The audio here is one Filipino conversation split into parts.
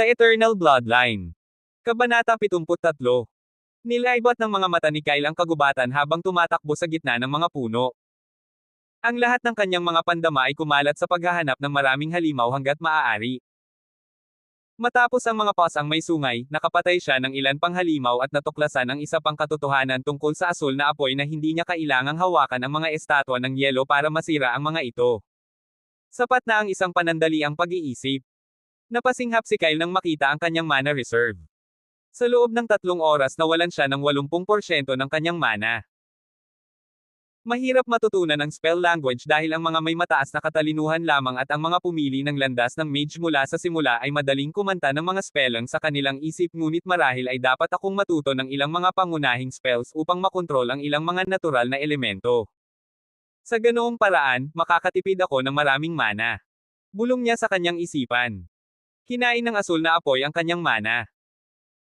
The Eternal Bloodline. Kabanata 73. Nilaybot ng mga mata ni Kyle ang kagubatan habang tumatakbo sa gitna ng mga puno. Ang lahat ng kanyang mga pandama ay kumalat sa paghahanap ng maraming halimaw hanggat maaari. Matapos ang mga pasang may sungay, nakapatay siya ng ilan pang halimaw at natuklasan ang isa pang katotohanan tungkol sa asul na apoy na hindi niya kailangang hawakan ang mga estatwa ng yelo para masira ang mga ito. Sapat na ang isang panandaliang pag-iisip. Napasinghap si Kyle nang makita ang kanyang mana reserve. Sa loob ng 3 oras nawalan siya ng 80% ng kanyang mana. Mahirap matutunan ang spell language dahil ang mga may mataas na katalinuhan lamang at ang mga pumili ng landas ng mage mula sa simula ay madaling kumanta ng mga spelling sa kanilang isip ngunit marahil ay dapat akong matuto ng ilang mga pangunahing spells upang makontrol ang ilang mga natural na elemento. Sa ganoong paraan, makakatipid ako ng maraming mana. Bulong niya sa kanyang isipan. Kinain ng asul na apoy ang kanyang mana.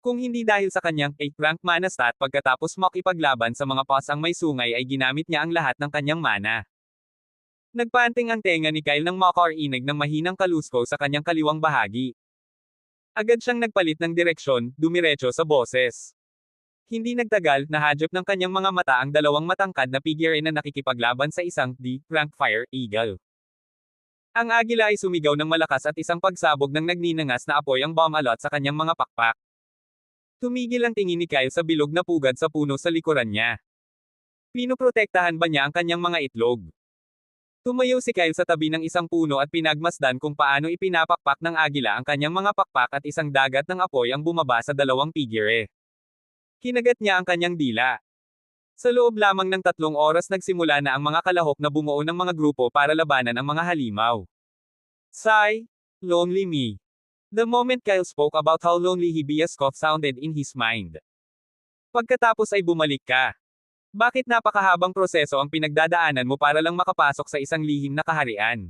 Kung hindi dahil sa kanyang 8-rank mana stat pagkatapos makipaglaban sa mga pasang may sungay ay ginamit niya ang lahat ng kanyang mana. Nagpanting ang tenga ni Kyle nang makarinig ng mahinang kalusko sa kanyang kaliwang bahagi. Agad siyang nagpalit ng direksyon, dumiretso sa boses. Hindi nagtagal, nahadyop ng kanyang mga mata ang dalawang matangkad na figure na nakikipaglaban sa isang D-rank fire eagle. Ang agila ay sumigaw ng malakas at isang pagsabog ng nagninangas na apoy ang bomb alot sa kanyang mga pakpak. Tumigil ang tingin ni Kyle sa bilog na pugad sa puno sa likuran niya. Pinoprotektahan ba niya ang kanyang mga itlog? Tumayo si Kyle sa tabi ng isang puno at pinagmasdan kung paano ipinapakpak ng agila ang kanyang mga pakpak at isang dagat ng apoy ang bumaba sa dalawang figure. Kinagat niya ang kanyang dila. Sa loob lamang ng 3 oras nagsimula na ang mga kalahok na bumuo ng mga grupo para labanan ang mga halimaw. Sigh, lonely me. The moment Kyle spoke about how lonely he be, a scoff sounded in his mind. Pagkatapos ay bumalik ka. Bakit napakahabang proseso ang pinagdadaanan mo para lang makapasok sa isang lihim na kaharian?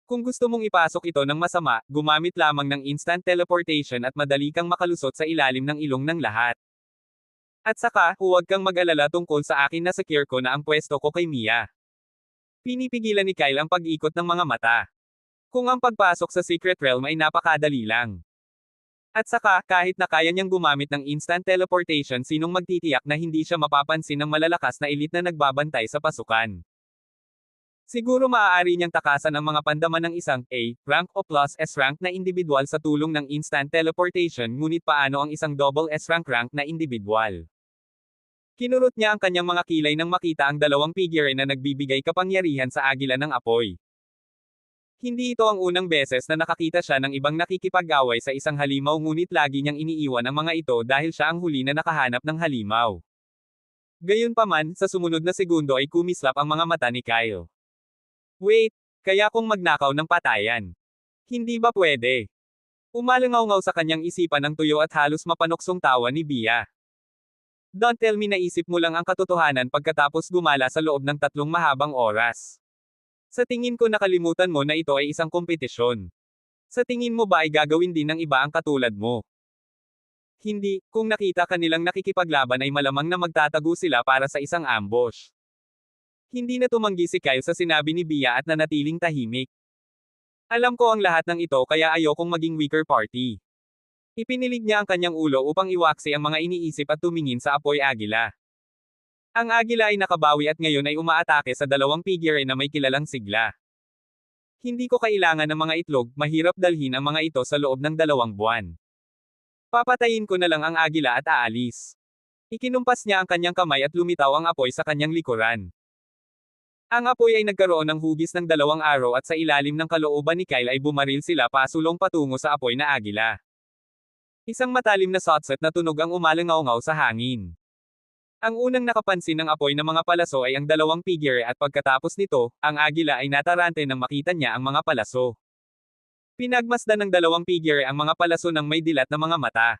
Kung gusto mong ipasok ito ng masama, gumamit lamang ng instant teleportation at madali kang makalusot sa ilalim ng ilong ng lahat. At saka, huwag kang mag-alala tungkol sa akin na secure ko na ang pwesto ko kay Mia. Pinipigilan ni Kyle ang pag-ikot ng mga mata. Kung ang pagpasok sa Secret Realm ay napakadali lang. At saka, kahit na kaya niyang gumamit ng instant teleportation, sinong magtitiyak na hindi siya mapapansin ng malalakas na elite na nagbabantay sa pasukan? Siguro maaari niyang takasan ang mga pandaman ng isang A-rank o plus S-rank na individual sa tulong ng instant teleportation, ngunit paano ang isang double S-rank na individual? Kinurot niya ang kanyang mga kilay nang makita ang dalawang figure na nagbibigay kapangyarihan sa agila ng apoy. Hindi ito ang unang beses na nakakita siya ng ibang nakikipag-away sa isang halimaw ngunit lagi niyang iniiwan ang mga ito dahil siya ang huli na nakahanap ng halimaw. Gayunpaman, sa sumunod na segundo ay kumislap ang mga mata ni Kyle. Wait, kaya kung magnakaw ng patayan. Hindi ba pwede? Umalangaw-ngaw sa kanyang isipan ang tuyo at halos mapanuksong tawa ni Bia. Don't tell me naisip mo lang ang katotohanan pagkatapos gumala sa loob ng 3 mahabang oras. Sa tingin ko nakalimutan mo na ito ay isang kompetisyon. Sa tingin mo ba ay gagawin din ng iba ang katulad mo? Hindi, kung nakita kanilang nakikipaglaban ay malamang na magtatago sila para sa isang ambush. Hindi na tumanggi si Kyle sa sinabi ni Bia at nanatiling tahimik. Alam ko ang lahat ng ito kaya ayokong maging weaker party. Ipinilig niya ang kanyang ulo upang iwaksi ang mga iniisip at tumingin sa apoy agila. Ang agila ay nakabawi at ngayon ay umaatake sa dalawang figure na may kilalang sigla. Hindi ko kailangan ng mga itlog, mahirap dalhin ang mga ito sa loob ng 2 buwan. Papatayin ko na lang ang agila at aalis. Ikinumpas niya ang kanyang kamay at lumitaw ang apoy sa kanyang likuran. Ang apoy ay nagkaroon ng hugis ng 2 araw at sa ilalim ng kalooban ni Kyle ay bumaril sila pasulong patungo sa apoy na agila. Isang matalim na sotset na tunog ang umalangaw-ngaw sa hangin. Ang unang nakapansin ng apoy na mga palaso ay ang 2 figure at pagkatapos nito, ang agila ay natarante nang makita niya ang mga palaso. Pinagmasdan ng 2 figure ang mga palaso ng may dilat na mga mata.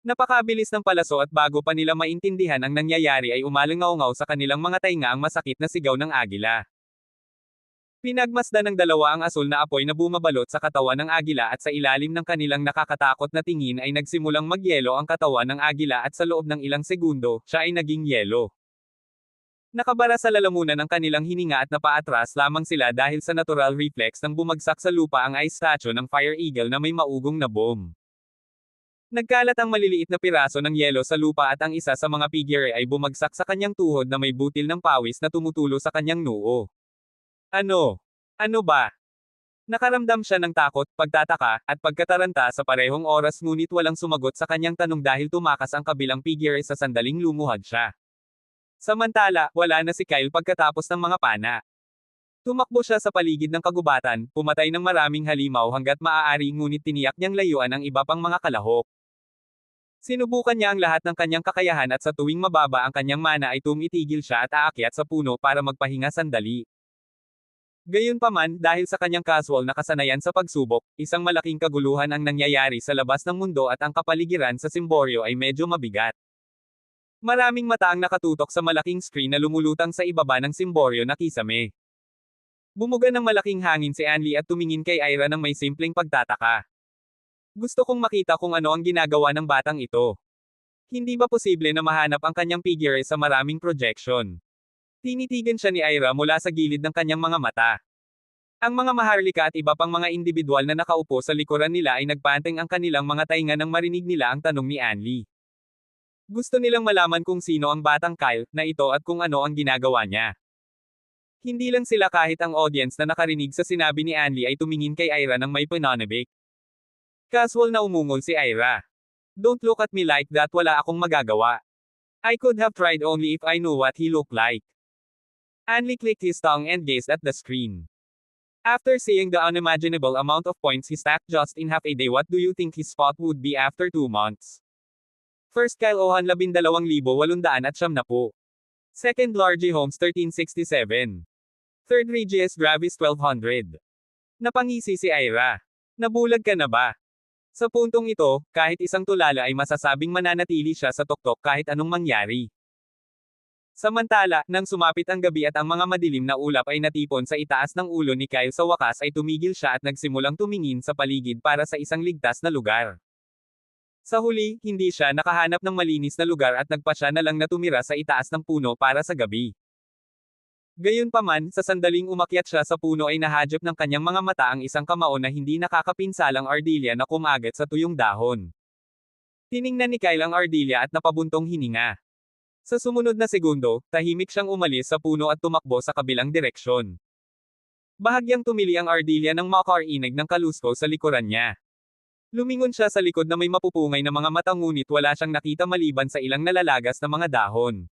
Napakabilis ng palaso at bago pa nila maintindihan ang nangyayari ay umalangaw-ngaw sa kanilang mga tainga ang masakit na sigaw ng agila. Pinagmasdan ng 2 ang asul na apoy na bumabalot sa katawan ng agila at sa ilalim ng kanilang nakakatakot na tingin ay nagsimulang magyelo ang katawan ng agila at sa loob ng ilang segundo, siya ay naging yelo. Nakabara sa lalamunan ng kanilang hininga at napaatras lamang sila dahil sa natural reflex ng bumagsak sa lupa ang ice statue ng Fire Eagle na may maugong na bomb. Nagkalat ang maliliit na piraso ng yelo sa lupa at ang isa sa mga figure ay bumagsak sa kanyang tuhod na may butil ng pawis na tumutulo sa kanyang noo. Ano? Ano ba? Nakaramdam siya ng takot, pagtataka, at pagkataranta sa parehong oras ngunit walang sumagot sa kanyang tanong dahil tumakas ang kabilang figure sa sandaling lumuhad siya. Samantala, wala na si Kyle pagkatapos ng mga pana. Tumakbo siya sa paligid ng kagubatan, pumatay ng maraming halimaw hanggat maaari ngunit tiniyak niyang layuan ang iba pang mga kalahok. Sinubukan niya ang lahat ng kanyang kakayahan at sa tuwing mababa ang kanyang mana ay tumitigil siya at aakyat sa puno para magpahinga sandali. Gayunpaman, dahil sa kanyang casual na kasanayan sa pagsubok, isang malaking kaguluhan ang nangyayari sa labas ng mundo at ang kapaligiran sa Symborio ay medyo mabigat. Maraming mata ang nakatutok sa malaking screen na lumulutang sa ibaba ng Symborio na kisame. Bumuga ng malaking hangin si Anli at tumingin kay Ira ng may simpleng pagtataka. Gusto kong makita kung ano ang ginagawa ng batang ito. Hindi ba posible na mahanap ang kanyang figure sa maraming projection? Tinitigan siya ni Ira mula sa gilid ng kanyang mga mata. Ang mga maharlika at iba pang mga individual na nakaupo sa likuran nila ay nagpanteng ang kanilang mga tainga nang marinig nila ang tanong ni Anli. Gusto nilang malaman kung sino ang batang Kyle na ito at kung ano ang ginagawa niya. Hindi lang sila kahit ang audience na nakarinig sa sinabi ni Anli ay tumingin kay Ira ng may pananabik. Casual na umungol si Ira. Don't look at me like that, wala akong magagawa. I could have tried only if I knew what he looked like. Anli clicked his tongue and gazed at the screen. After seeing the unimaginable amount of points he stacked just in half a day, what do you think his spot would be after 2 months? First Kyle Ohan 12,870. Second Largy Holmes 1367. Third Regis Gravis 1200. Napangisi si Ira. Nabulag ka na ba? Sa puntong ito, kahit isang tulala ay masasabing mananatili siya sa tuktok kahit anong mangyari. Samantala, nang sumapit ang gabi at ang mga madilim na ulap ay natipon sa itaas ng ulo ni Kyle, sa wakas ay tumigil siya at nagsimulang tumingin sa paligid para sa isang ligtas na lugar. Sa huli, hindi siya nakahanap ng malinis na lugar at nagpa siya na lang na tumira sa itaas ng puno para sa gabi. Gayunpaman, sa sandaling umakyat siya sa puno ay nahadjap ng kanyang mga mata ang isang kamao na hindi nakakapinsalang ardilya na kumagat sa tuyong dahon. Tiningnan ni Kyle ang ardilya at napabuntong hininga. Sa sumunod na segundo, tahimik siyang umalis sa puno at tumakbo sa kabilang direksyon. Bahagyang tumili ang ardilya ng makarinig ng kalusko sa likuran niya. Lumingon siya sa likod na may mapupungay na mga mata ngunit wala siyang nakita maliban sa ilang nalalagas na mga dahon.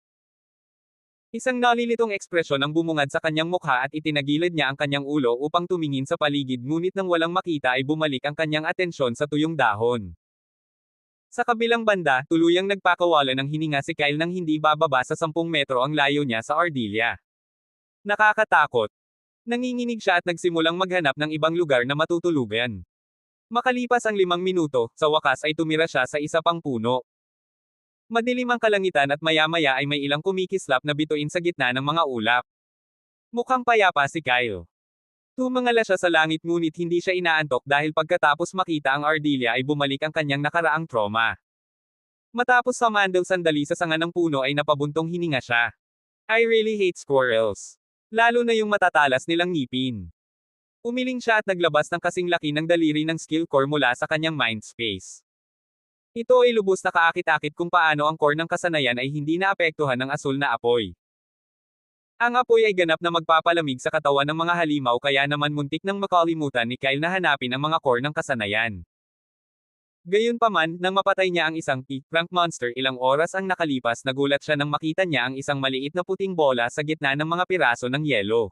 Isang nalilitong ekspresyon ang bumungad sa kanyang mukha at itinagilid niya ang kanyang ulo upang tumingin sa paligid ngunit nang walang makita ay bumalik ang kanyang atensyon sa tuyong dahon. Sa kabilang banda, tuluyang nagpakawalan ng hininga si Kyle nang hindi bababa sa 10 metro ang layo niya sa ardilya. Nakakatakot. Nanginginig siya at nagsimulang maghanap ng ibang lugar na matutulugan. Makalipas ang 5 minuto, sa wakas ay tumira siya sa isa pang puno. Madilim ang kalangitan at maya-maya ay may ilang kumikislap na bituin sa gitna ng mga ulap. Mukhang payapa si Kyle. Tumingala siya sa langit ngunit hindi siya inaantok dahil pagkatapos makita ang ardilya ay bumalik ang kanyang nakaraang trauma. Matapos samandal sandali sa sanga ng puno ay napabuntong hininga siya. I really hate squirrels. Lalo na yung matatalas nilang ngipin. Umiling siya at naglabas ng kasing laki ng daliri ng skill core mula sa kanyang mind space. Ito ay lubos na kaakit-akit kung paano ang core ng kasanayan ay hindi naapektuhan ng asul na apoy. Ang apoy ay ganap na magpapalamig sa katawan ng mga halimaw kaya naman muntik nang makalimutan ni Kyle na hanapin ang mga core ng kasanayan. Gayunpaman, nang mapatay niya ang isang rank monster ilang oras ang nakalipas, nagulat siya nang makita niya ang isang maliit na puting bola sa gitna ng mga piraso ng yelo.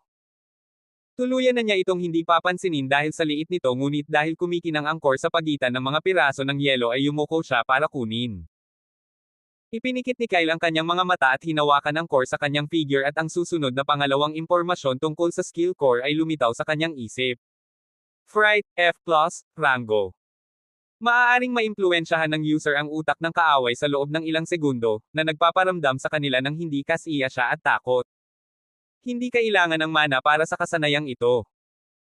Tuluyan na niya itong hindi papansinin dahil sa liit nito ngunit dahil kumikinang ang core sa pagitan ng mga piraso ng yelo ay yumuko siya para kunin. Ipinikit ni Kyle ang kanyang mga mata at hinawakan ang core sa kanyang figure at ang susunod na pangalawang impormasyon tungkol sa skill core ay lumitaw sa kanyang isip. Fright, F+, Rango. Maaaring maimpluwensyahan ng user ang utak ng kaaway sa loob ng ilang segundo, na nagpaparamdam sa kanila ng hindi kasiya siya at takot. Hindi kailangan ng mana para sa kasanayang ito.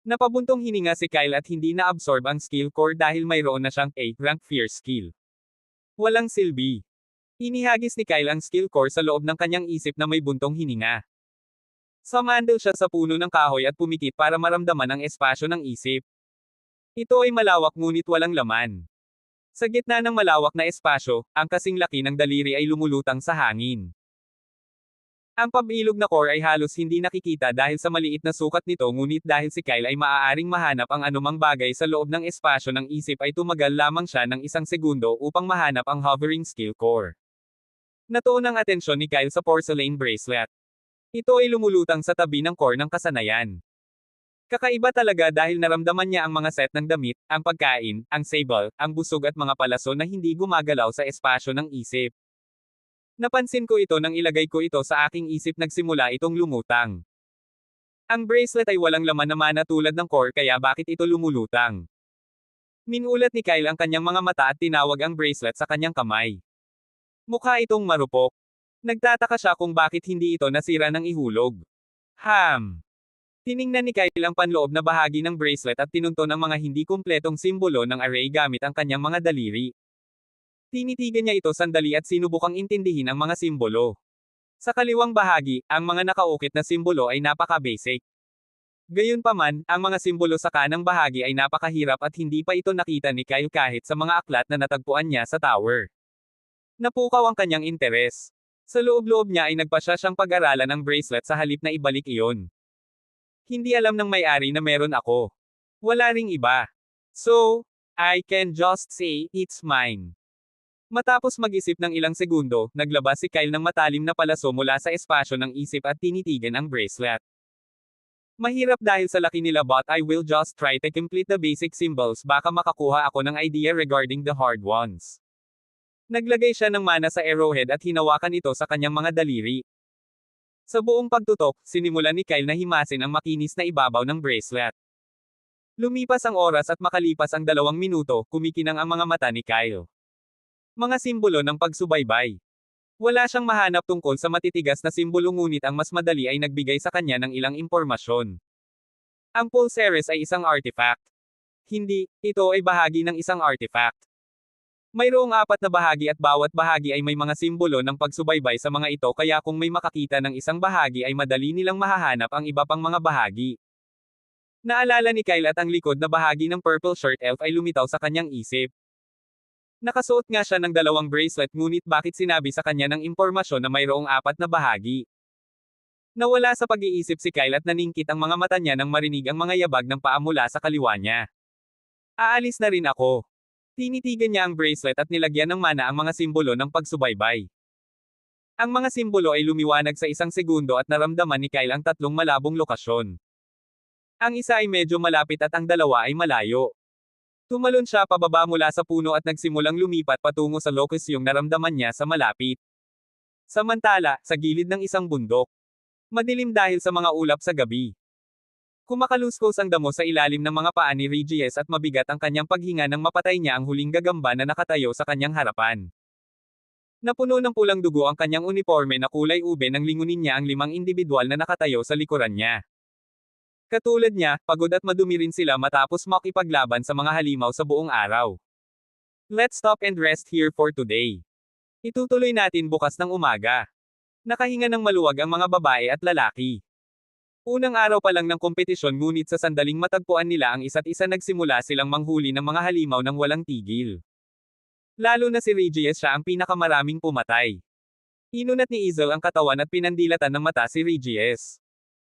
Napabuntong hininga si Kyle at hindi na-absorb ang skill core dahil mayroon na siyang A-rank fear skill. Walang silbi. Inihagis ni Kyle ang skill core sa loob ng kanyang isip na may buntong hininga. Sumandal siya sa puno ng kahoy at pumikit para maramdaman ang espasyo ng isip. Ito ay malawak ngunit walang laman. Sa gitna ng malawak na espasyo, ang kasing laki ng daliri ay lumulutang sa hangin. Ang pabilog na core ay halos hindi nakikita dahil sa maliit na sukat nito ngunit dahil si Kyle ay maaaring mahanap ang anumang bagay sa loob ng espasyo ng isip ay tumagal lamang siya ng 1 segundo upang mahanap ang hovering skill core. Natuon ang atensyon ni Kyle sa porcelain bracelet. Ito ay lumulutang sa tabi ng core ng kasanayan. Kakaiba talaga dahil naramdaman niya ang mga set ng damit, ang pagkain, ang sable, ang busog at mga palaso na hindi gumagalaw sa espasyo ng isip. Napansin ko ito nang ilagay ko ito sa aking isip nagsimula itong lumutang. Ang bracelet ay walang laman na mana tulad ng core kaya bakit ito lumulutang? Minulat ni Kyle ang kanyang mga mata at tinawag ang bracelet sa kanyang kamay. Mukha itong marupok. Nagtataka siya kung bakit hindi ito nasira ng ihulog. Tiningnan ni Kyle ang panloob na bahagi ng bracelet at tinunton ang mga hindi kumpletong simbolo ng array gamit ang kanyang mga daliri. Tinitigan niya ito sandali at sinubukang intindihin ang mga simbolo. Sa kaliwang bahagi, ang mga nakaukit na simbolo ay napaka-basic. Gayunpaman, ang mga simbolo sa kanang bahagi ay napakahirap at hindi pa ito nakita ni Kyle kahit sa mga aklat na natagpuan niya sa tower. Napukaw ang kanyang interes. Sa loob-loob niya ay nagpasya siyang pag-aralan ang bracelet sa halip na ibalik iyon. Hindi alam ng may-ari na meron ako. Wala ring iba. So, I can just say, it's mine. Matapos mag-isip ng ilang segundo, naglabas si Kyle ng matalim na palaso mula sa espasyo ng isip at tinitigan ang bracelet. Mahirap dahil sa laki nila but I will just try to complete the basic symbols baka makakuha ako ng idea regarding the hard ones. Naglagay siya ng mana sa arrowhead at hinawakan ito sa kanyang mga daliri. Sa buong pagtutok, sinimulan ni Kyle na himasin ang makinis na ibabaw ng bracelet. Lumipas ang oras at makalipas ang 2 minuto, kumikinang ang mga mata ni Kyle. Mga simbolo ng pagsubaybay. Wala siyang mahanap tungkol sa matitigas na simbolo ngunit ang mas madali ay nagbigay sa kanya ng ilang impormasyon. Ang Pulseres ay isang artifact. Hindi, ito ay bahagi ng isang artifact. Mayroong 4 na bahagi at bawat bahagi ay may mga simbolo ng pagsubaybay sa mga ito kaya kung may makakita ng isang bahagi ay madali nilang mahahanap ang iba pang mga bahagi. Naalala ni Kyle at ang likod na bahagi ng purple shirt elf ay lumitaw sa kanyang isip. Nakasuot nga siya ng 2 bracelet ngunit bakit sinabi sa kanya ng impormasyon na mayroong 4 na bahagi? Nawala sa pag-iisip si Kyle at naningkit ang mga mata niya nang marinig ang mga yabag ng paa mula sa kaliwa niya. Aalis na rin ako. Tinitigan niya ang bracelet at nilagyan ng mana ang mga simbolo ng pagsubaybay. Ang mga simbolo ay lumiwanag sa 1 segundo at naramdaman ni Kyle ang 3 malabong lokasyon. Ang isa ay medyo malapit at ang 2 ay malayo. Tumalon siya pababa mula sa puno at nagsimulang lumipat patungo sa locus yung naramdaman niya sa malapit. Samantala, sa gilid ng isang bundok. Madilim dahil sa mga ulap sa gabi. Kumakaluskos ang damo sa ilalim ng mga paa ni Regies at mabigat ang kanyang paghinga nang mapatay niya ang huling gagamba na nakatayo sa kanyang harapan. Napuno ng pulang dugo ang kanyang uniforme na kulay ube nang lingunin niya ang 5 individual na nakatayo sa likuran niya. Katulad niya, pagod at madumi rin sila matapos makipaglaban sa mga halimaw sa buong araw. Let's stop and rest here for today. Itutuloy natin bukas ng umaga. Nakahinga ng maluwag ang mga babae at lalaki. Unang araw pa lang ng kompetisyon ngunit sa sandaling matagpuan nila ang isa't isa nagsimula silang manghuli ng mga halimaw ng walang tigil. Lalo na si Regies siya ang pinakamaraming pumatay. Inunat ni Izel ang katawan at pinandilatan ng mata si Regies.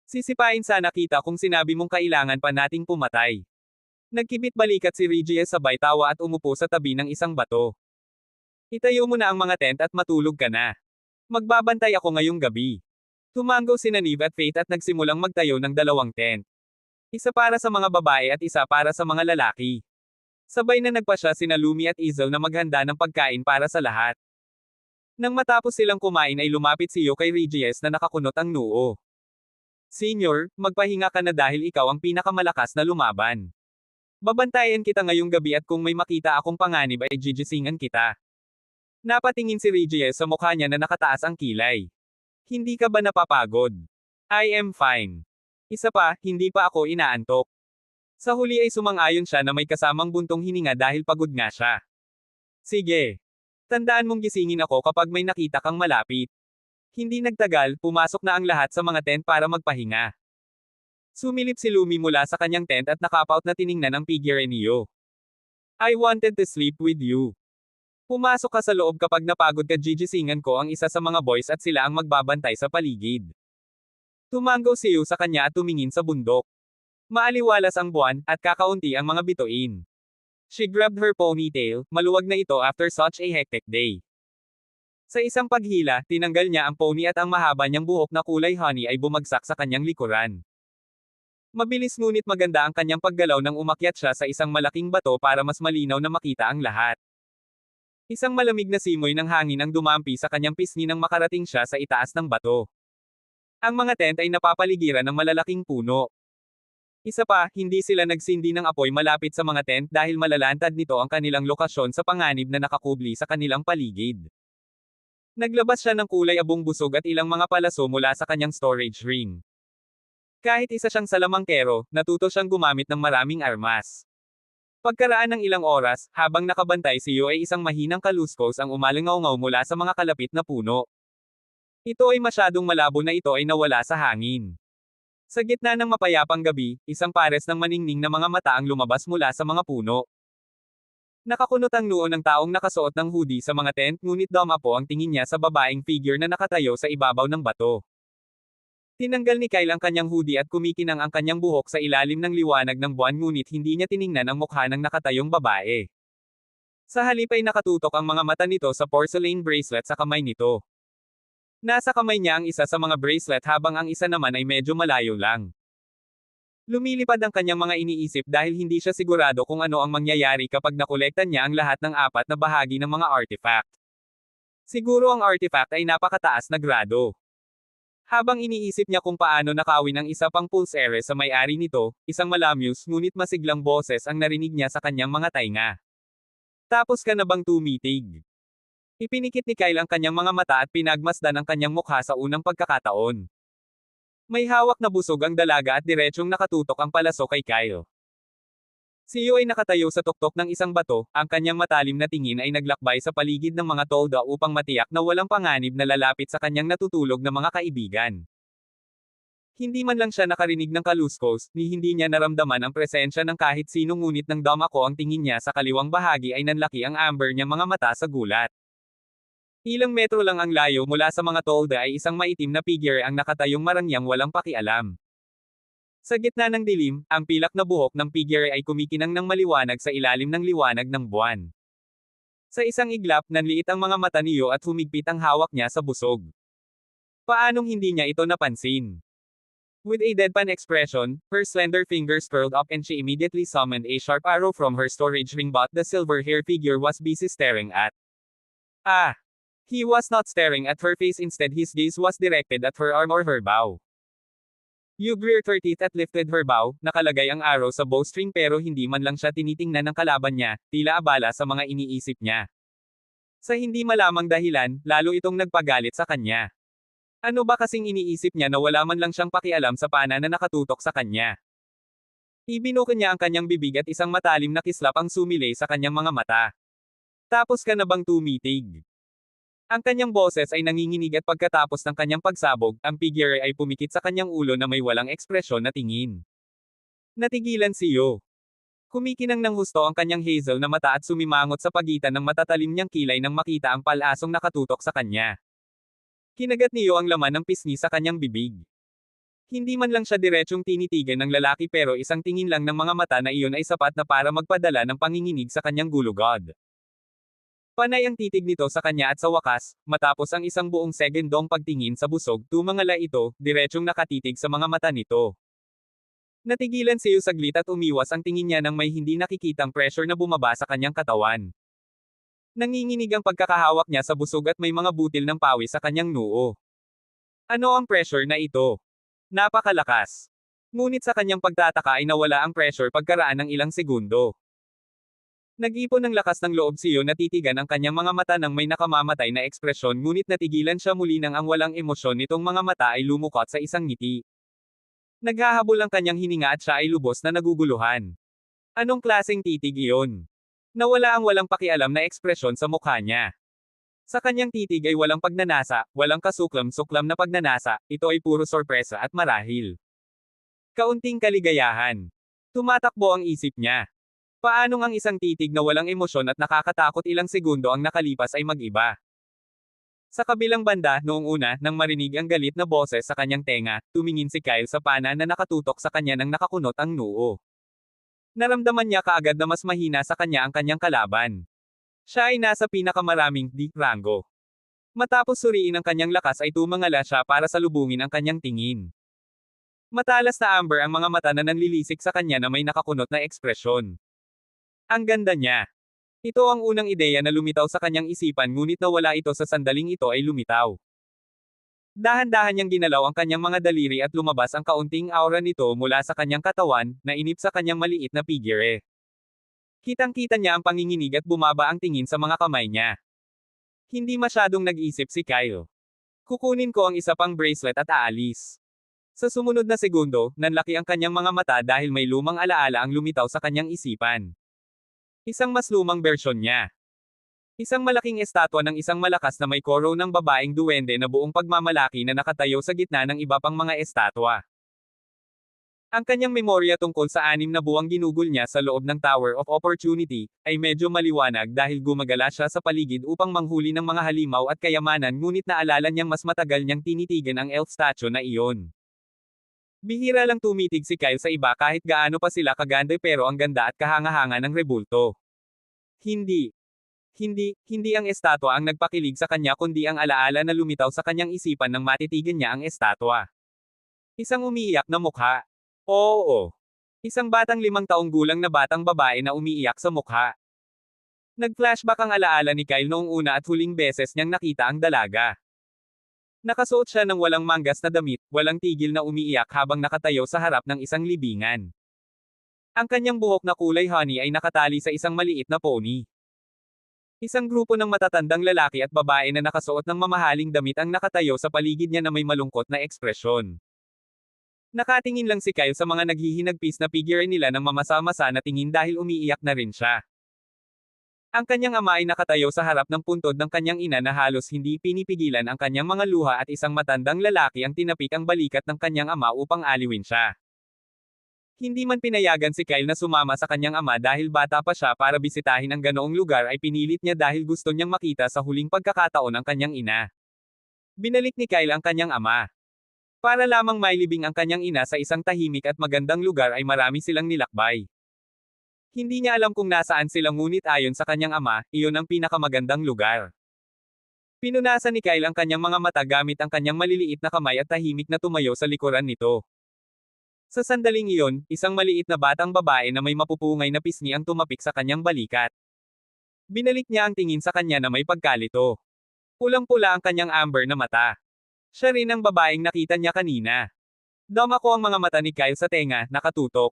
Sisipain sana kita kung sinabi mong kailangan pa nating pumatay. Nagkibit balikat si Regies sabay tawa at umupo sa tabi ng isang bato. Itayo mo na ang mga tent at matulog ka na. Magbabantay ako ngayong gabi. Tumango si Nynaeve at Faith at nagsimulang magtayo ng 2 tent. Isa para sa mga babae at isa para sa mga lalaki. Sabay na nagpasya sina Lumi at Izel na maghanda ng pagkain para sa lahat. Nang matapos silang kumain ay lumapit si Yo kay Regies na nakakunot ang noo. Senior, magpahinga ka na dahil ikaw ang pinakamalakas na lumaban. Babantayan kita ngayong gabi at kung may makita akong panganib ay gigisingan kita. Napatingin si Regies sa mukha niya na nakataas ang kilay. Hindi ka ba napapagod? I am fine. Isa pa, hindi pa ako inaantok. Sa huli ay sumang-ayon siya na may kasamang buntong hininga dahil pagod nga siya. Sige. Tandaan mong gisingin ako kapag may nakita kang malapit. Hindi nagtagal, pumasok na ang lahat sa mga tent para magpahinga. Sumilip si Lumi mula sa kanyang tent at nakapout na tiningnan ang figure niyo. I wanted to sleep with you. Pumasok ka sa loob kapag napagod ka, gigisingan ko ang isa sa mga boys at sila ang magbabantay sa paligid. Tumango si Yu sa kanya at tumingin sa bundok. Maaliwalas ang buwan, at kakaunti ang mga bituin. She grabbed her ponytail, maluwag na ito after such a hectic day. Sa isang paghila, tinanggal niya ang pony at ang mahaba niyang buhok na kulay honey ay bumagsak sa kanyang likuran. Mabilis ngunit maganda ang kanyang paggalaw nang umakyat siya sa isang malaking bato para mas malinaw na makita ang lahat. Isang malamig na simoy ng hangin ang dumampi sa kanyang pisngi nang makarating siya sa itaas ng bato. Ang mga tent ay napapaligiran ng malalaking puno. Isa pa, hindi sila nagsindi ng apoy malapit sa mga tent dahil malalantad nito ang kanilang lokasyon sa panganib na nakakubli sa kanilang paligid. Naglabas siya ng kulay abong busog at ilang mga palaso mula sa kanyang storage ring. Kahit isa siyang salamangkero, natuto siyang gumamit ng maraming armas. Pagkaraan ng ilang oras, habang nakabantay si Yu ay isang mahinang kaluskos ang umalingaw-ngaw mula sa mga kalapit na puno. Ito ay masyadong malabo na ito ay nawala sa hangin. Sa gitna ng mapayapang gabi, isang pares ng maningning na mga mata ang lumabas mula sa mga puno. Nakakunot ang noo ng taong nakasuot ng hoodie sa mga tent ngunit dumapo ang tingin niya sa babaeng figure na nakatayo sa ibabaw ng bato. Tinanggal ni Kyle ang kanyang hoodie at kumikinang ang kanyang buhok sa ilalim ng liwanag ng buwan ngunit hindi niya tiningnan ang mukha ng nakatayong babae. Sa halip ay nakatutok ang mga mata nito sa porcelain bracelet sa kamay nito. Nasa kamay niya ang isa sa mga bracelet habang ang isa naman ay medyo malayo lang. Lumilipad ang kanyang mga iniisip dahil hindi siya sigurado kung ano ang mangyayari kapag nakolektan niya ang lahat ng apat na bahagi ng mga artifact. Siguro ang artifact ay napakataas na grado. Habang iniisip niya kung paano nakawin ang isa pang pulsere sa may-ari nito, isang malamyos ngunit masiglang boses ang narinig niya sa kanyang mga tainga. Tapos ka na bang tumitig? Ipinikit ni Kyle ang kanyang mga mata at pinagmasdan ang kanyang mukha sa unang pagkakataon. May hawak na busog ang dalaga at diretsyong nakatutok ang palaso kay Kyle. Si Yu ay nakatayo sa tuktok ng isang bato, ang kanyang matalim na tingin ay naglakbay sa paligid ng mga tolda upang matiyak na walang panganib na lalapit sa kanyang natutulog na mga kaibigan. Hindi man lang siya nakarinig ng kaluskos, ni hindi niya naramdaman ang presensya ng kahit sino ngunit nang dumako ang tingin niya sa kaliwang bahagi ay nanlaki ang amber niyang mga mata sa gulat. Ilang metro lang ang layo mula sa mga tolda ay isang maitim na figure ang nakatayong marangyang walang pakialam. Sa gitna ng dilim, ang pilak na buhok ng figure ay kumikinang ng maliwanag sa ilalim ng liwanag ng buwan. Sa isang iglap, nanliit ang mga mata ni Yu at humigpit ang hawak niya sa busog. Paanong hindi niya ito napansin? With a deadpan expression, her slender fingers curled up and she immediately summoned a sharp arrow from her storage ring but the silver-haired figure was busy staring at. Ah! He was not staring at her face, instead his gaze was directed at her arm or her bow. Yu reared her teeth at lifted her bow, nakalagay ang arrow sa bowstring pero hindi man lang siya tinitingnan ng kalaban niya, tila abala sa mga iniisip niya. Sa hindi malamang dahilan, lalo itong nagpagalit sa kanya. Ano ba kasing iniisip niya na wala man lang siyang pakialam sa pana na nakatutok sa kanya? Ibinuko niya ang kanyang bibig at isang matalim na kislap ang sumilay sa kanyang mga mata. Tapos ka na bang tumitig? Ang kanyang boses ay nanginginig at pagkatapos ng kanyang pagsabog, ang figure ay pumikit sa kanyang ulo na may walang ekspresyon na tingin. Natigilan si Yu. Kumikinang ng husto ang kanyang hazel na mata at sumimangot sa pagitan ng matatalim niyang kilay nang makita ang palasong nakatutok sa kanya. Kinagat ni Yu ang laman ng pisngi sa kanyang bibig. Hindi man lang siya diretsyong tinitigan ng lalaki pero isang tingin lang ng mga mata na iyon ay sapat na para magpadala ng panginginig sa kanyang gulugod. Panay ang titig nito sa kanya at sa wakas, matapos ang isang buong segundong pagtingin sa busog, tumangala ito, diretsyong nakatitig sa mga mata nito. Natigilan si Yu saglit at umiwas ang tingin niya nang may hindi nakikitang pressure na bumaba sa kanyang katawan. Nanginginig ang pagkakahawak niya sa busog at may mga butil ng pawis sa kanyang noo. Ano ang pressure na ito? Napakalakas. Ngunit sa kanyang pagtataka ay nawala ang pressure pagkaraan ng ilang segundo. Nag-ipon ng lakas ng loob si Yu, natitigan ang kanyang mga mata nang may nakamamatay na ekspresyon ngunit natigilan siya muli nang ang walang emosyon nitong mga mata ay lumukot sa isang ngiti. Naghahabol ang kanyang hininga at siya ay lubos na naguguluhan. Anong klaseng titig iyon? Nawala ang walang pakialam na ekspresyon sa mukha niya. Sa kanyang titig ay walang pagnanasa, walang kasuklam-suklam na pagnanasa, ito ay puro sorpresa at marahil. Kaunting kaligayahan. Tumatakbo ang isip niya. Paano ang isang titig na walang emosyon at nakakatakot ilang segundo ang nakalipas ay mag-iba? Sa kabilang banda, noong una, nang marinig ang galit na boses sa kanyang tenga, tumingin si Kyle sa pana na nakatutok sa kanya nang nakakunot ang noo. Naramdaman niya kaagad na mas mahina sa kanya ang kanyang kalaban. Siya ay nasa pinakamaraming rango. Matapos suriin ang kanyang lakas ay tumangala siya para salubungin ang kanyang tingin. Matalas na amber ang mga mata na nanlilisik sa kanya na may nakakunot na ekspresyon. Ang ganda niya. Ito ang unang ideya na lumitaw sa kanyang isipan ngunit nawala ito sa sandaling ito ay lumitaw. Dahan-dahan niyang ginalaw ang kanyang mga daliri at lumabas ang kaunting aura nito mula sa kanyang katawan, na inip sa kanyang maliit na figure. Kitang-kita niya ang panginginig at bumaba ang tingin sa mga kamay niya. Hindi masyadong nag-isip si Kyle. Kukunin ko ang isa pang bracelet at aalis. Sa sumunod na segundo, nanlaki ang kanyang mga mata dahil may lumang alaala ang lumitaw sa kanyang isipan. Isang mas lumang bersyon niya. Isang malaking estatwa ng isang malakas na may koro ng babaeng duwende na buong pagmamalaki na nakatayo sa gitna ng iba pang mga estatwa. Ang kanyang memorya tungkol sa 6 na buwang ginugol niya sa loob ng Tower of Opportunity, ay medyo maliwanag dahil gumagala siya sa paligid upang manghuli ng mga halimaw at kayamanan ngunit naalala niyang mas matagal niyang tinitigan ang elf statue na iyon. Bihira lang tumitig si Kyle sa iba kahit gaano pa sila kaganda pero ang ganda at kahanga-hanga ng rebulto. Hindi ang estatwa ang nagpakilig sa kanya kundi ang alaala na lumitaw sa kanyang isipan nang matitigan niya ang estatwa. Isang umiiyak na mukha. Oo. Isang batang 5 taong gulang na batang babae na umiiyak sa mukha. Nag-flashback ang alaala ni Kyle noong una at huling beses niyang nakita ang dalaga. Nakasuot siya ng walang manggas na damit, walang tigil na umiiyak habang nakatayo sa harap ng isang libingan. Ang kanyang buhok na kulay honey ay nakatali sa isang maliit na pony. Isang grupo ng matatandang lalaki at babae na nakasuot ng mamahaling damit ang nakatayo sa paligid niya na may malungkot na ekspresyon. Nakatingin lang si Kyle sa mga naghihinagpis na figure nila ng mamasa-masa na tingin dahil umiiyak na rin siya. Ang kanyang ama ay nakatayo sa harap ng puntod ng kanyang ina na halos hindi pinipigilan ang kanyang mga luha at isang matandang lalaki ang tinapik ang balikat ng kanyang ama upang aliwin siya. Hindi man pinayagan si Kyle na sumama sa kanyang ama dahil bata pa siya para bisitahin ang ganoong lugar ay pinilit niya dahil gusto niyang makita sa huling pagkakataon ang kanyang ina. Binalik ni Kyle ang kanyang ama. Para lamang mailibing ang kanyang ina sa isang tahimik at magandang lugar ay marami silang nilakbay. Hindi niya alam kung nasaan sila ngunit ayon sa kanyang ama, iyon ang pinakamagandang lugar. Pinunasan ni Kyle ang kanyang mga mata gamit ang kanyang maliliit na kamay at tahimik na tumayo sa likuran nito. Sa sandaling iyon, isang maliit na batang babae na may mapupungay na pisngi ang tumapik sa kanyang balikat. Binalik niya ang tingin sa kanya na may pagkalito. Pulang-pula ang kanyang amber na mata. Siya rin ang babaeng nakita niya kanina. Dama ko ang mga mata ni Kyle sa tenga, nakatutok.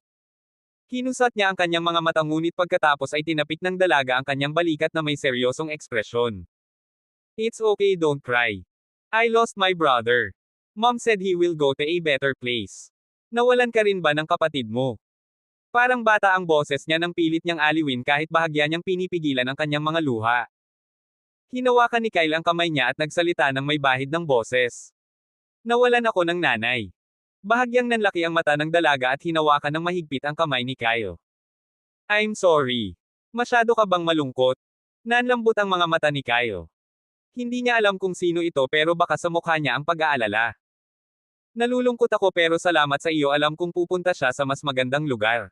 Kinusat niya ang kanyang mga mata ngunit pagkatapos ay tinapik ng dalaga ang kanyang balikat na may seryosong ekspresyon. It's okay, don't cry. I lost my brother. Mom said he will go to a better place. Nawalan ka rin ba ng kapatid mo? Parang bata ang boses niya nang pilit niyang aliwin kahit bahagya niyang pinipigilan ang kanyang mga luha. Hinawakan ni Kyle ang kamay niya at nagsalita ng may bahid ng boses. Nawalan ako ng nanay. Bahagyang nanlaki ang mata ng dalaga at hinawakan ng mahigpit ang kamay ni Kyle. I'm sorry. Masyado ka bang malungkot? Nanlambot ang mga mata ni Kyle. Hindi niya alam kung sino ito pero baka sa mukha niya ang pag-aalala. Nalulungkot ako pero salamat sa iyo, alam kong pupunta siya sa mas magandang lugar.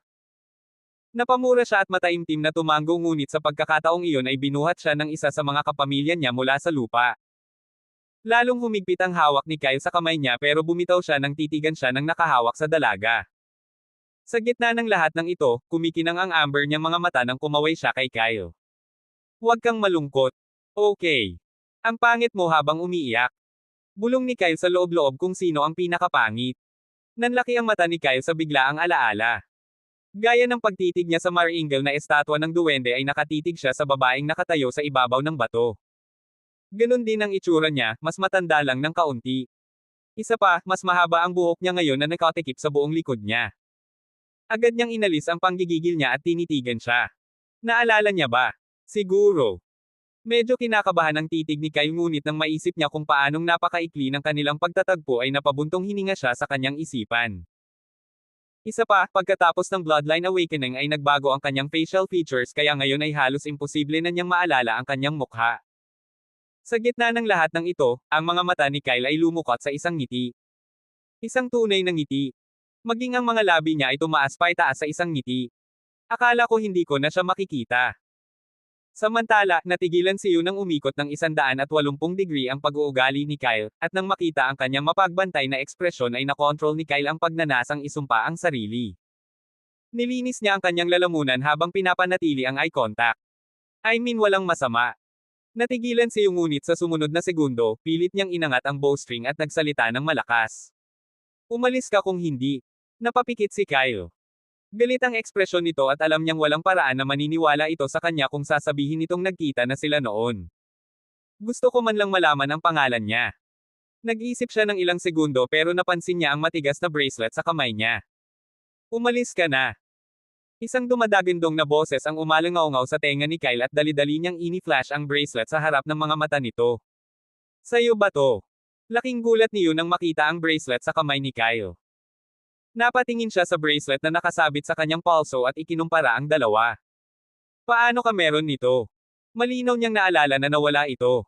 Napamura siya at mataimtim na tumango ngunit sa pagkakataong iyon ay binuhat siya ng isa sa mga kapamilya niya mula sa lupa. Lalong humigpit ang hawak ni Kyle sa kamay niya pero bumitaw siya nang titigan siya ng nakahawak sa dalaga. Sa gitna ng lahat ng ito, kumikinang ang amber niyang mga mata nang kumaway siya kay Kyle. Huwag kang malungkot. Okay. Ang pangit mo habang umiiyak. Bulong ni Kyle sa loob-loob kung sino ang pinakapangit. Nanlaki ang mata ni Kyle sa biglaang alaala. Gaya ng pagtitig niya sa maringal na estatwa ng duwende ay nakatitig siya sa babaeng nakatayo sa ibabaw ng bato. Ganon din ang itsura niya, mas matanda lang ng kaunti. Isa pa, mas mahaba ang buhok niya ngayon na nakatikip sa buong likod niya. Agad niyang inalis ang panggigigil niya at tinitigan siya. Naalala niya ba? Siguro. Medyo kinakabahan ang titig ni Kyle ngunit nang maisip niya kung paanong napakaikli ng kanilang pagtatagpo ay napabuntong hininga siya sa kanyang isipan. Isa pa, pagkatapos ng Bloodline Awakening ay nagbago ang kanyang facial features kaya ngayon ay halos imposible na niyang maalala ang kanyang mukha. Sa gitna ng lahat ng ito, ang mga mata ni Kyle ay lumukot sa isang ngiti. Isang tunay na ngiti. Maging ang mga labi niya ay tumaas pa itaas sa isang ngiti. Akala ko hindi ko na siya makikita. Samantala, natigilan si Yu nang umikot ng 180 degree ang pag-uugali ni Kyle, at nang makita ang kanyang mapagbantay na ekspresyon ay nakontrol ni Kyle ang pagnanasang isumpa ang sarili. Nilinis niya ang kanyang lalamunan habang pinapanatili ang eye contact. I mean walang masama. Natigilan si Yu ngunit sa sumunod na segundo, pilit niyang inangat ang bowstring at nagsalita ng malakas. Umalis ka kung hindi. Napapikit si Kyle. Galit ang ekspresyon nito at alam niyang walang paraan na maniniwala ito sa kanya kung sasabihin nitong nagkita na sila noon. Gusto ko man lang malaman ang pangalan niya. Nag-iisip siya ng ilang segundo pero napansin niya ang matigas na bracelet sa kamay niya. Umalis ka na. Isang dumadagindong na boses ang umalangaw sa tenga ni Kyle at dali-dali niyang ini-flash ang bracelet sa harap ng mga mata nito. Sa'yo ba to? Laking gulat niyo nang makita ang bracelet sa kamay ni Kyle. Napatingin siya sa bracelet na nakasabit sa kanyang palso at ikinumpara ang dalawa. Paano ka meron nito? Malinaw niyang naalala na nawala ito.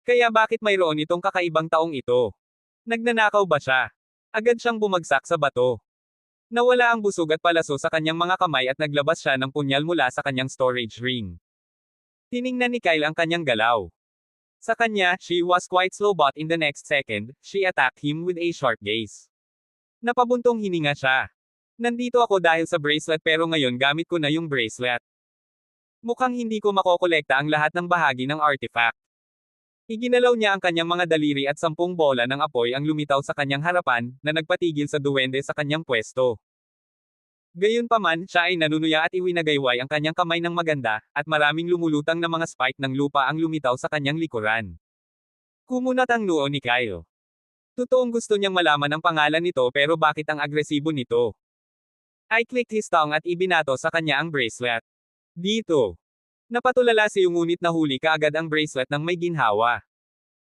Kaya bakit mayroon itong kakaibang taong ito? Nagnanakaw ba siya? Agad siyang bumagsak sa bato. Nawala ang busog at palaso sa kanyang mga kamay at naglabas siya ng punyal mula sa kanyang storage ring. Tiningnan ni Kyle ang kanyang galaw. Sa kanya, she was quite slow but in the next second, she attacked him with a sharp gaze. Napabuntong hininga siya. Nandito ako dahil sa bracelet pero ngayon gamit ko na yung bracelet. Mukhang hindi ko makokolekta ang lahat ng bahagi ng artifact. Iginalaw niya ang kanyang mga daliri at 10 bola ng apoy ang lumitaw sa kanyang harapan, na nagpatigil sa duwende sa kanyang pwesto. Gayunpaman, siya ay nanunuya at iwinagayway ang kanyang kamay ng maganda, at maraming lumulutang na mga spike ng lupa ang lumitaw sa kanyang likuran. Kumunat ang noo ni Kyle. Totoong gusto niyang malaman ang pangalan nito pero bakit ang agresibo nito? I clicked his tongue at ibinato sa kanya ang bracelet. Dito. Napatulala si Yu ngunit nahuli kaagad ang bracelet ng may ginhawa.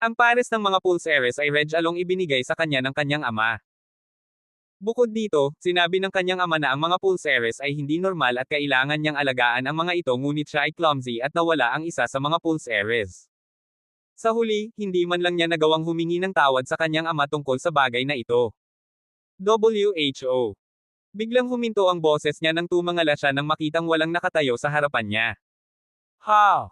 Ang pares ng mga pulseres ay Reg Along ibinigay sa kanya ng kanyang ama. Bukod dito, sinabi ng kanyang ama na ang mga pulseres ay hindi normal at kailangan niyang alagaan ang mga ito ngunit siya ay clumsy at nawala ang isa sa mga pulseres. Sa huli, hindi man lang niya nagawang humingi ng tawad sa kanyang ama tungkol sa bagay na ito. WHO. Biglang huminto ang boses niya nang tumangala siya nang makitang walang nakatayo sa harapan niya. Ha!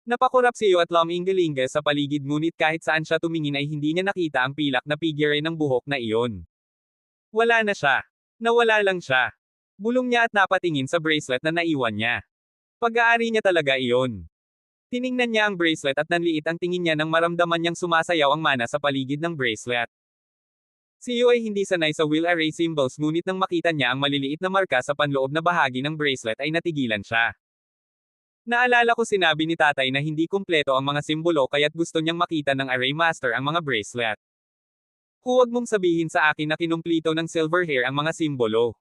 Napakurap si Yu at lumingalinga sa paligid ngunit kahit saan siya tumingin ay hindi niya nakita ang pilak na figure ng buhok na iyon. Wala na siya. Nawala lang siya. Bulong niya at napatingin sa bracelet na naiwan niya. Pag-aari niya talaga iyon. Tiningnan niya ang bracelet at nanliit ang tingin niya nang maramdaman niyang sumasayaw ang mana sa paligid ng bracelet. Si Yu ay hindi sanay sa wheel array symbols ngunit nang makita niya ang maliliit na marka sa panloob na bahagi ng bracelet ay natigilan siya. Naalala ko sinabi ni tatay na hindi kumpleto ang mga simbolo kaya't gusto niyang makita ng array master ang mga bracelet. Huwag mong sabihin sa akin na kinumplito ng silver hair ang mga simbolo.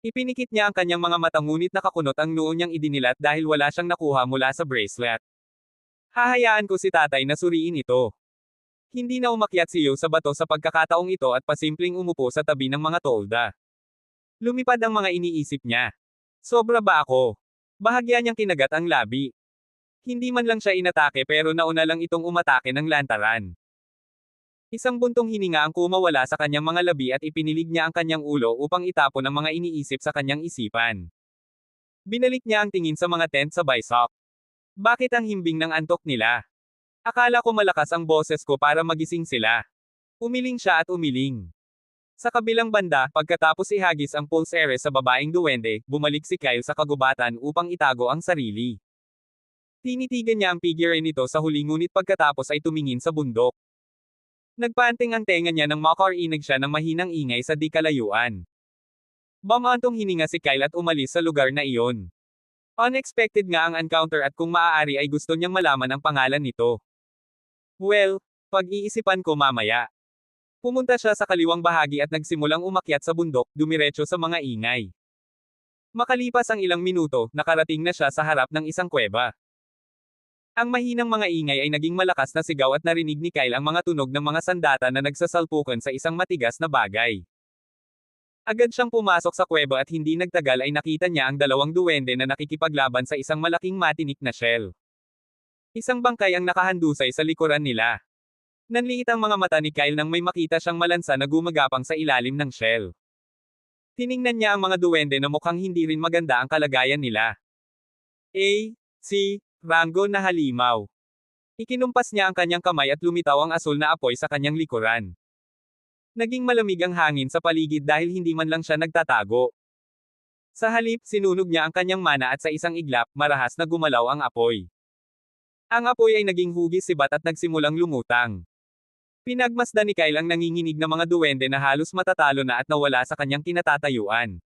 Ipinikit niya ang kanyang mga mata ngunit nakakunot ang noo niyang idinilat dahil wala siyang nakuha mula sa bracelet. Hahayaan ko si tatay na suriin ito. Hindi na umakyat si Yu sa bato sa pagkakataong ito at pasimpleng umupo sa tabi ng mga tolda. Lumipad ang mga iniisip niya. Sobra ba ako? Bahagya niyang kinagat ang labi. Hindi man lang siya inatake pero nauna lang itong umatake ng lantaran. Isang buntong hininga ang kumawala sa kanyang mga labi at ipinilig niya ang kanyang ulo upang itapon ang mga iniisip sa kanyang isipan. Binalik niya ang tingin sa mga tent sa Baisok. Bakit ang himbing ng antok nila? Akala ko malakas ang boses ko para magising sila. Umiling siya at umiling. Sa kabilang banda, pagkatapos ihagis ang pulseres sa babaeng duwende, bumalik si Kyle sa kagubatan upang itago ang sarili. Tinitigan niya ang figure nito sa huli ngunit pagkatapos ay tumingin sa bundok. Nagpanting ang tenga niya nang makarinig siya ng mahinang ingay sa di kalayuan. Bamantong hininga si Kyle at umalis sa lugar na iyon. Unexpected nga ang encounter at kung maaari ay gusto niyang malaman ang pangalan nito. Well, pag-iisipan ko mamaya. Pumunta siya sa kaliwang bahagi at nagsimulang umakyat sa bundok, dumiretso sa mga ingay. Makalipas ang ilang minuto, nakarating na siya sa harap ng isang kuweba. Ang mahinang mga ingay ay naging malakas na sigaw at narinig ni Kyle ang mga tunog ng mga sandata na nagsasalpukan sa isang matigas na bagay. Agad siyang pumasok sa kuweba at hindi nagtagal ay nakita niya ang dalawang duwende na nakikipaglaban sa isang malaking matinik na shell. Isang bangkay ang nakahandusay sa likuran nila. Nanliit ang mga mata ni Kyle nang may makita siyang malansa na gumagapang sa ilalim ng shell. Tiningnan niya ang mga duwende na mukhang hindi rin maganda ang kalagayan nila. Rango na halimaw. Ikinumpas niya ang kanyang kamay at lumitaw ang asul na apoy sa kanyang likuran. Naging malamig ang hangin sa paligid dahil hindi man lang siya nagtatago. Sa halip, sinunog niya ang kanyang mana at sa isang iglap, marahas na gumalaw ang apoy. Ang apoy ay naging hugis sibat at nagsimulang lumutang. Pinagmasdan ni Kyle ang nanginginig na mga duwende na halos matatalo na at nawala sa kanyang kinatatayuan.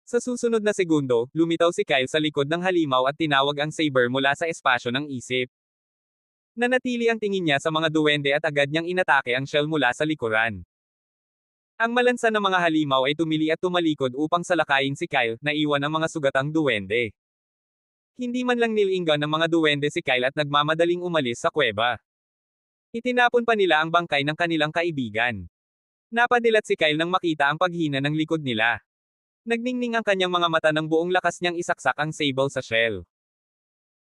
Sa susunod na segundo, lumitaw si Kyle sa likod ng halimaw at tinawag ang saber mula sa espasyo ng isip. Nanatili ang tingin niya sa mga duwende at agad niyang inatake ang shell mula sa likuran. Ang malansa ng mga halimaw ay tumili at tumalikod upang salakayin si Kyle, na iwan ang mga sugatang duwende. Hindi man lang nilinggan ng mga duwende si Kyle at nagmamadaling umalis sa kuweba. Itinapon pa nila ang bangkay ng kanilang kaibigan. Napadilat si Kyle nang makita ang paghina ng likod nila. Nagningning ang kanyang mga mata ng buong lakas niyang isaksak ang sable sa shell.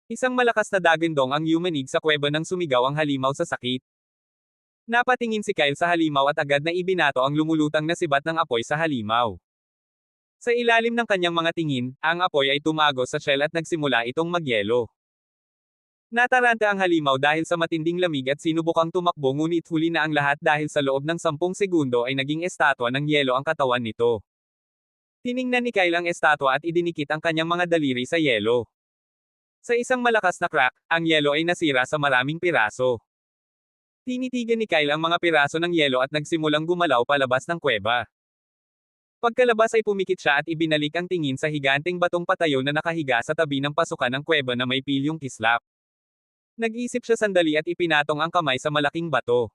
Isang malakas na dagandong ang yumanig sa kuweba nang sumigaw ang halimaw sa sakit. Napatingin si Kyle sa halimaw at agad na ibinato ang lumulutang na sibat ng apoy sa halimaw. Sa ilalim ng kanyang mga tingin, ang apoy ay tumagos sa shell at nagsimula itong magyelo. Nataranta ang halimaw dahil sa matinding lamig at sinubukang tumakbo ngunit huli na ang lahat dahil sa loob ng 10 segundo ay naging estatwa ng yelo ang katawan nito. Tiningnan ni Kyle ang estatwa at idinikit ang kanyang mga daliri sa yelo. Sa isang malakas na crack, ang yelo ay nasira sa maraming piraso. Tinitigan ni Kyle ang mga piraso ng yelo at nagsimulang gumalaw palabas ng kuweba. Pagkalabas ay pumikit siya at ibinalik ang tingin sa higanteng batong patayo na nakahiga sa tabi ng pasukan ng kuweba na may pilyong kislap. Nag-isip siya sandali at ipinatong ang kamay sa malaking bato.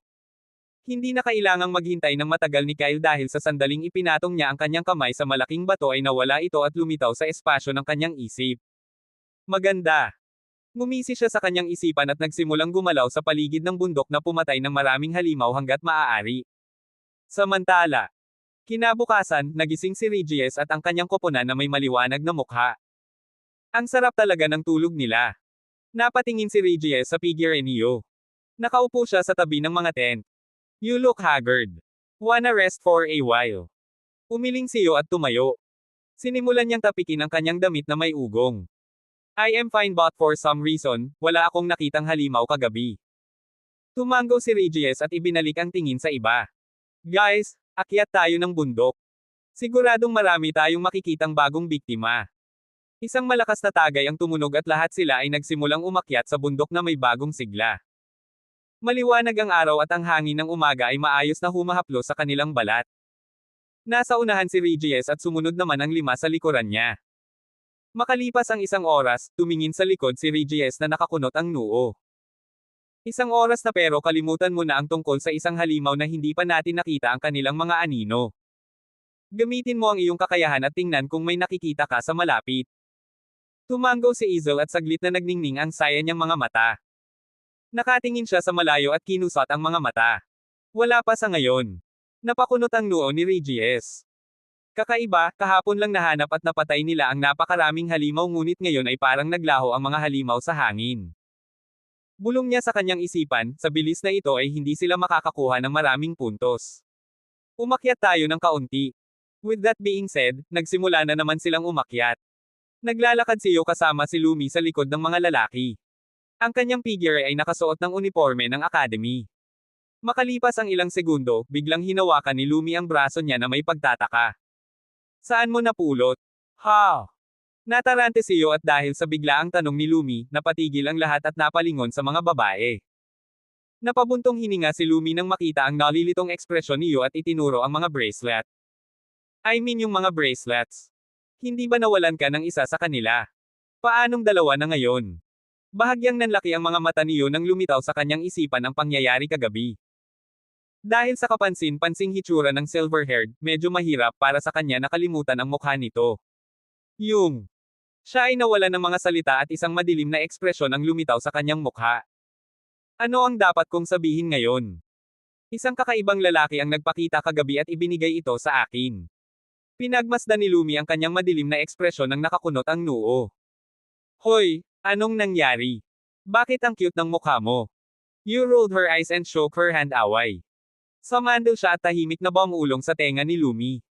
Hindi na kailangang maghintay ng matagal ni Kyle dahil sa sandaling ipinatong niya ang kanyang kamay sa malaking bato ay nawala ito at lumitaw sa espasyo ng kanyang isip. Maganda. Ngumisi siya sa kanyang isipan at nagsimulang gumalaw sa paligid ng bundok na pumatay ng maraming halimaw hanggat maaari. Samantala, kinabukasan, nagising si Regis at ang kanyang koponan na may maliwanag na mukha. Ang sarap talaga ng tulog nila. Napatingin si Regis sa figure niyo. Nakaupo siya sa tabi ng mga tent. You look haggard. Wanna rest for a while? Umiling siyo at tumayo. Sinimulan niyang tapikin ang kanyang damit na may ugong. I am fine but for some reason, wala akong nakitang halimaw kagabi. Tumango si Regis at ibinalik ang tingin sa iba. Guys, akyat tayo ng bundok. Siguradong marami tayong makikitang bagong biktima. Isang malakas na tagay ang tumunog at lahat sila ay nagsimulang umakyat sa bundok na may bagong sigla. Maliwanag ang araw at ang hangin ng umaga ay maayos na humahaplo sa kanilang balat. Nasa unahan si Regis at sumunod naman ang 5 sa likuran niya. Makalipas ang 1 oras, tumingin sa likod si Regis na nakakunot ang noo. 1 oras na pero kalimutan mo na ang tungkol sa isang halimaw na hindi pa natin nakita ang kanilang mga anino. Gamitin mo ang iyong kakayahan at tingnan kung may nakikita ka sa malapit. Tumango si Ezel at saglit na nagningning ang saya niyang mga mata. Nakatingin siya sa malayo at kinusot ang mga mata. Wala pa sa ngayon. Napakunot ang noo ni Regis. Kakaiba, kahapon lang nahanap at napatay nila ang napakaraming halimaw ngunit ngayon ay parang naglaho ang mga halimaw sa hangin. Bulong niya sa kanyang isipan, sa bilis na ito ay hindi sila makakakuha ng maraming puntos. Umakyat tayo ng kaunti. With that being said, nagsimula na naman silang umakyat. Naglalakad siyo kasama si Lumi sa likod ng mga lalaki. Ang kanyang figure ay nakasuot ng uniforme ng academy. Makalipas ang ilang segundo, biglang hinawakan ni Lumi ang braso niya na may pagtataka. Saan mo napulot? Ha? Natarante siyo at dahil sa biglaang tanong ni Lumi, napatigil ang lahat at napalingon sa mga babae. Napabuntong hininga si Lumi nang makita ang nalilitong ekspresyon niyo at itinuro ang mga bracelet. I mean yung mga bracelets. Hindi ba nawalan ka ng isa sa kanila? Paanong 2 na ngayon? Bahagyang nanlaki ang mga mata niyo nang lumitaw sa kanyang isipan ang pangyayari kagabi. Dahil sa kapansin-pansing hitsura ng silver-haired, medyo mahirap para sa kanya nakalimutan ang mukha nito. Siya ay nawala ng mga salita at isang madilim na ekspresyon ang lumitaw sa kanyang mukha. Ano ang dapat kong sabihin ngayon? Isang kakaibang lalaki ang nagpakita kagabi at ibinigay ito sa akin. Pinagmasdan ni Lumi ang kanyang madilim na ekspresyon nang nakakunot ang noo. Hoy, anong nangyari? Bakit ang cute ng mukha mo? You rolled her eyes and shook her hand away. Sumandal siya at tahimik na bumulong sa tenga ni Lumi.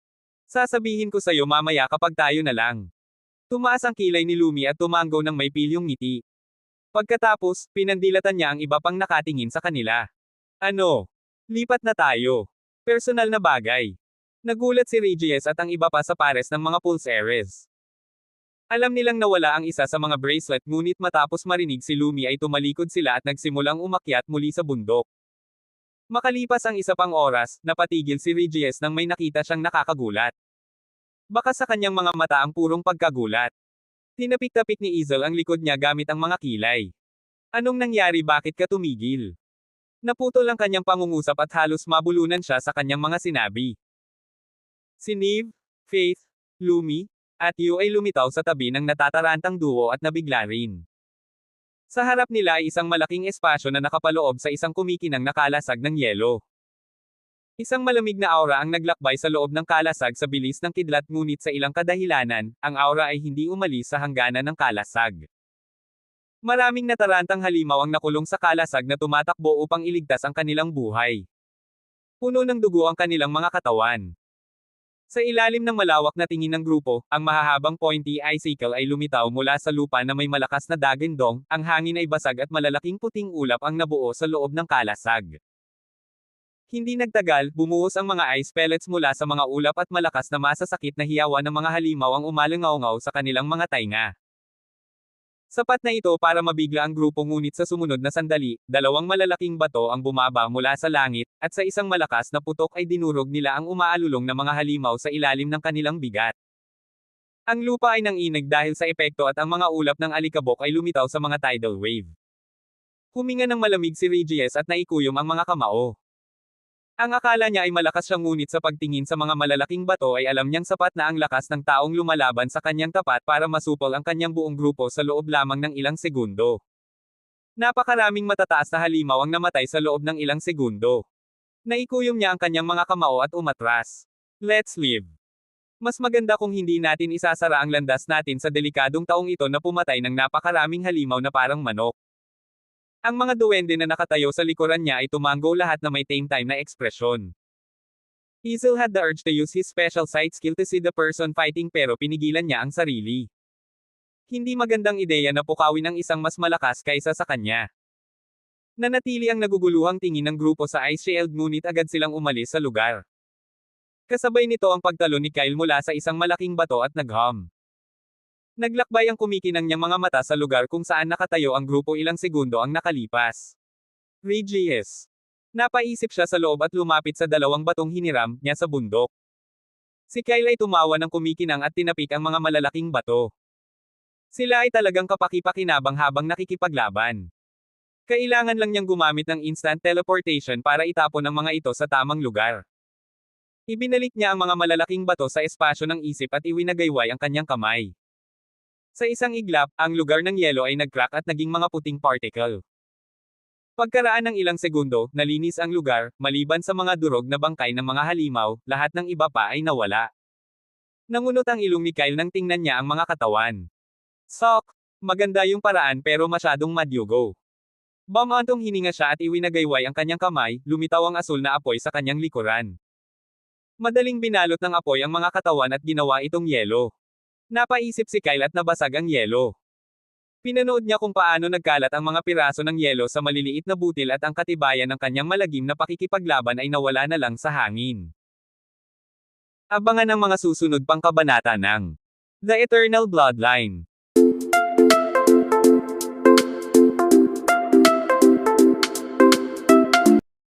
Sasabihin ko sa'yo mamaya kapag tayo na lang. Tumaas ang kilay ni Lumi at tumanggo ng may pilyong ngiti. Pagkatapos, pinandilatan niya ang iba pang nakatingin sa kanila. Ano? Lipat na tayo. Personal na bagay. Nagulat si Regis at ang iba pa sa pares ng mga pulseres. Alam nilang nawala ang isa sa mga bracelet ngunit matapos marinig si Lumi ay tumalikod sila at nagsimulang umakyat muli sa bundok. Makalipas ang isa pang oras, napatigil si Regis nang may nakita siyang nakakagulat. Baka sa kanyang mga mata ang purong pagkagulat. Tinapik-tapik ni Izel ang likod niya gamit ang mga kilay. Anong nangyari, bakit ka tumigil? Naputol ang kanyang pangungusap at halos mabulunan siya sa kanyang mga sinabi. Si Neve, Faith, Lumi, at Yu ay lumitaw sa tabi ng natatarantang duo at nabigla rin. Sa harap nila ay isang malaking espasyo na nakapaloob sa isang kumikinang nakalasag ng yelo. Isang malamig na aura ang naglakbay sa loob ng kalasag sa bilis ng kidlat ngunit sa ilang kadahilanan, ang aura ay hindi umalis sa hangganan ng kalasag. Maraming natarantang halimaw ang nakulong sa kalasag na tumatakbo upang iligtas ang kanilang buhay. Puno ng dugo ang kanilang mga katawan. Sa ilalim ng malawak na tingin ng grupo, ang mahahabang pointy icicle ay lumitaw mula sa lupa na may malakas na dagandong, ang hangin ay basag at malalaking puting ulap ang nabuo sa loob ng kalasag. Hindi nagtagal, bumuhos ang mga ice pellets mula sa mga ulap at malakas na masasakit na hiyawan ng mga halimaw ang umalangaw-ngaw sa kanilang mga tainga. Sapat na ito para mabigla ang grupo ngunit sa sumunod na sandali, dalawang malalaking bato ang bumaba mula sa langit, at sa isang malakas na putok ay dinurog nila ang umaalulong na mga halimaw sa ilalim ng kanilang bigat. Ang lupa ay nanginig dahil sa epekto at ang mga ulap ng alikabok ay lumitaw sa mga tidal wave. Huminga ng malamig si Regis at naikuyom ang mga kamao. Ang akala niya ay malakas siya ngunit sa pagtingin sa mga malalaking bato ay alam niyang sapat na ang lakas ng taong lumalaban sa kanyang tapat para masupol ang kanyang buong grupo sa loob lamang ng ilang segundo. Napakaraming matataas na halimaw ang namatay sa loob ng ilang segundo. Naikuyom niya ang kanyang mga kamao at umatras. Let's live. Mas maganda kung hindi natin isasara ang landas natin sa delikadong taong ito na pumatay ng napakaraming halimaw na parang manok. Ang mga duwende na nakatayo sa likuran niya ay tumanggo lahat na may tame time na ekspresyon. Izel had the urge to use his special sight skill to see the person fighting pero pinigilan niya ang sarili. Hindi magandang ideya na pukawin ang isang mas malakas kaysa sa kanya. Nanatili ang naguguluhang tingin ng grupo sa ice shield ngunit agad silang umalis sa lugar. Kasabay nito ang pagtalo ni Kyle mula sa isang malaking bato at naghum. Naglakbay ang kumikinang niyang mga mata sa lugar kung saan nakatayo ang grupo ilang segundo ang nakalipas. Regis. Napaisip siya sa loob at lumapit sa dalawang batong hiniram niya sa bundok. Si Kyle ay tumawa ng kumikinang at tinapik ang mga malalaking bato. Sila ay talagang kapaki-pakinabang habang nakikipaglaban. Kailangan lang niyang gumamit ng instant teleportation para itapon ang mga ito sa tamang lugar. Ibinalik niya ang mga malalaking bato sa espasyo ng isip at iwinagayway ang kanyang kamay. Sa isang iglap, ang lugar ng yelo ay nag-crack at naging mga puting particle. Pagkaraan ng ilang segundo, nalinis ang lugar, maliban sa mga durog na bangkay ng mga halimaw, lahat ng iba pa ay nawala. Nangunot ang ilong ni Kyle nang tingnan niya ang mga katawan. Sok! Maganda yung paraan pero masyadong madyugo. Bumantong hininga siya at iwinagayway ang kanyang kamay, lumitaw ang asul na apoy sa kanyang likuran. Madaling binalot ng apoy ang mga katawan at ginawa itong yelo. Napaisip si Kyle at nabasag ang yelo. Pinanood niya kung paano nagkalat ang mga piraso ng yelo sa maliliit na butil at ang katibayan ng kanyang malagim na pakikipaglaban ay nawala na lang sa hangin. Abangan ang mga susunod pang kabanata ng The Eternal Bloodline.